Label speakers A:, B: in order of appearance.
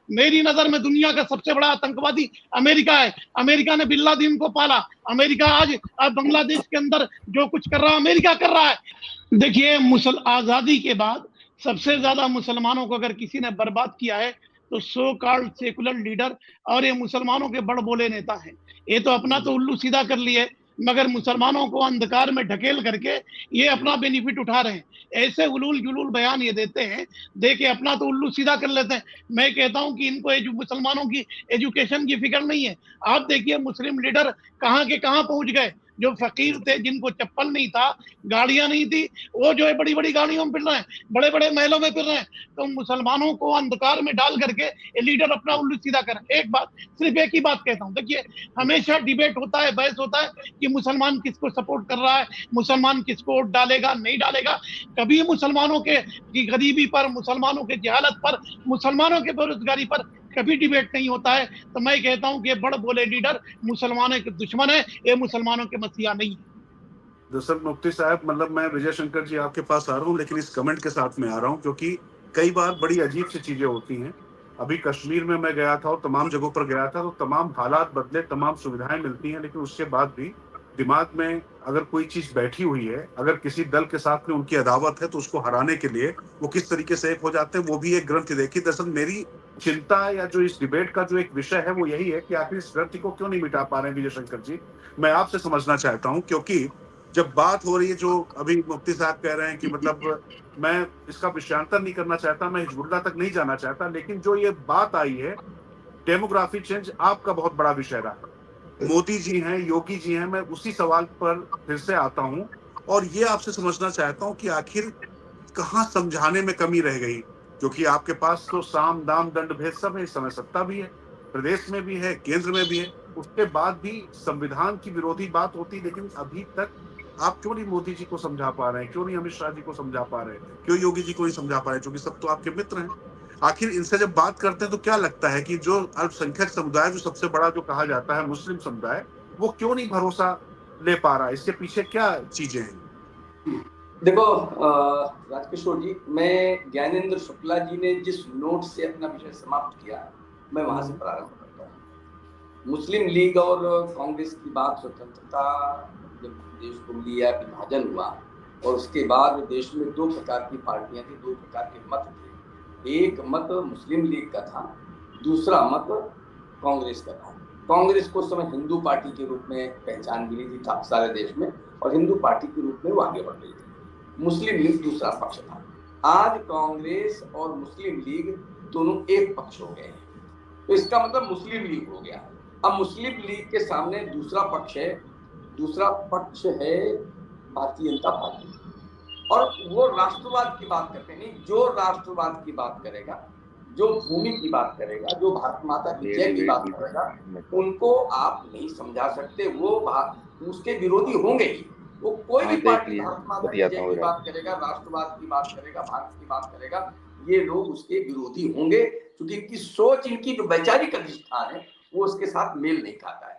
A: मेरी नजर में दुनिया का सबसे बड़ा आतंकवादी अमेरिका है। अमेरिका ने बिन लादेन को पाला। अमेरिका आज बांग्लादेश के अंदर जो कुछ कर रहा है, अमेरिका कर रहा है। देखिए, आजादी के बाद सबसे ज्यादा मुसलमानों को अगर किसी ने बर्बाद किया है तो सो कॉल्ड सेकुलर लीडर और ये मुसलमानों के बड़ बोले नेता हैं। ये तो अपना तो उल्लू सीधा कर लिए, मगर मुसलमानों को अंधकार में ढकेल करके ये अपना बेनिफिट उठा रहे हैं। ऐसे उलूल जुलूल बयान ये देते हैं, दे के अपना तो उल्लू सीधा कर लेते हैं। मैं कहता हूं कि इनको मुसलमानों की एजुकेशन की फिक्र नहीं है। आप देखिए मुस्लिम लीडर कहां के कहां पहुंच गए। जो फकीर थे, जिनको चप्पल नहीं था, गाड़ियां नहीं थी, वो जो है बड़ी बड़ी गाड़ियों में फिर रहे हैं, बड़े बड़े महलों में फिर रहे हैं। तो मुसलमानों को अंधकार में डाल करके ये लीडर अपना उल्लू सीधा करें। एक बात, सिर्फ एक ही बात कहता हूं, देखिए हमेशा डिबेट होता है, बहस होता है कि मुसलमान किसको सपोर्ट कर रहा है, मुसलमान किसको वोट डालेगा नहीं डालेगा। कभी मुसलमानों के की गरीबी पर, मुसलमानों के जहालत पर, मुसलमानों के बेरोजगारी पर कभी डिबेट नहीं होता है। तो मैं कहता हूं कि ये बड़ बोले लीडर मुसलमानों के दुश्मन है, ये मुसलमानों के मसीहा नहीं है।
B: दरअसल मुफ्ती साहब, मतलब मैं विजय शंकर जी आपके पास आ रहा हूँ, लेकिन इस कमेंट के साथ में आ रहा हूँ क्योंकि कई बार बड़ी अजीब सी चीजें होती हैं। अभी कश्मीर में मैं गया था और तमाम जगहों पर गया था, तो तमाम हालात बदले, तमाम सुविधाएं मिलती हैं, लेकिन उसके बाद भी दिमाग में अगर कोई चीज बैठी हुई है, अगर किसी दल के साथ में उनकी अदावत है, तो उसको हराने के लिए वो किस तरीके से एक हो जाते हैं, वो भी एक ग्रंथि देखी। दरअसल मेरी चिंता या जो इस डिबेट का जो एक विषय है वो यही है कि आखिर इस ग्रंथि को क्यों नहीं मिटा पा रहे हैं विजय शंकर जी। मैं आपसे समझना चाहता हूँ, क्योंकि जब बात हो रही है, जो अभी मुफ्ती साहब कह रहे हैं कि मतलब मैं इसका विषयांतर नहीं करना चाहता, मैं हिजबुल्लाह तक नहीं जाना चाहता, लेकिन जो ये बात आई है डेमोग्राफी चेंज आपका बहुत बड़ा विषय रहा। मोदी जी हैं, योगी जी हैं, मैं उसी सवाल पर फिर से आता हूं और ये आपसे समझना चाहता हूं कि आखिर कहां समझाने में कमी रह गई, क्योंकि आपके पास तो साम दाम दंड भेद सब है, इस समय सत्ता भी है, प्रदेश में भी है, केंद्र में भी है, उसके बाद भी संविधान की विरोधी बात होती, लेकिन अभी तक आप क्यों नहीं मोदी जी को समझा पा रहे हैं, क्यों नहीं अमित शाह जी को समझा पा रहे हैं, क्यों योगी जी को नहीं समझा पा रहे हैं, क्योंकि सब तो आपके मित्र हैं। आखिर इनसे जब बात करते हैं तो क्या लगता है कि जो अल्पसंख्यक समुदाय, जो सबसे बड़ा जो कहा जाता है मुस्लिम समुदाय, वो क्यों नहीं भरोसा ले पा रहा है? इसके पीछे क्या चीजें हैं?
C: देखो राजकिशोर जी, मैं ज्ञानेंद्र शुक्ला जी ने जिस नोट से अपना विषय समाप्त किया, मैं वहां से प्रारंभ करता हूँ। मुस्लिम लीग और कांग्रेस की बात, स्वतंत्रता जब देश को लिया, विभाजन हुआ और उसके बाद देश में दो प्रकार की पार्टियां थी, दो प्रकार के मत थे। एक मत मुस्लिम लीग का था, दूसरा मत कांग्रेस का था। कांग्रेस को उस समय हिंदू पार्टी के रूप में पहचान मिली थी सारे देश में, और हिंदू पार्टी के रूप में वो आगे बढ़ रही थी। मुस्लिम लीग दूसरा पक्ष था। आज कांग्रेस और मुस्लिम लीग दोनों एक पक्ष हो गए हैं, तो इसका मतलब मुस्लिम लीग हो गया। अब मुस्लिम लीग के सामने दूसरा पक्ष है, दूसरा पक्ष है भारतीय जनता पार्टी, और वो राष्ट्रवाद की बात करते नहीं। जो राष्ट्रवाद की बात करेगा, जो भूमि की बात करेगा, जो भारत माता की जय की बात करेगा, उनको आप नहीं समझा सकते। वो उसके विरोधी होंगे ही। वो कोई भी पार्टी भारत माता की जय की बात करेगा, राष्ट्रवाद की बात करेगा, भारत की बात करेगा, ये लोग उसके विरोधी होंगे, क्योंकि इनकी सोच, इनकी जो वैचारिक अधिष्ठान है, वो उसके साथ मेल नहीं खाता है।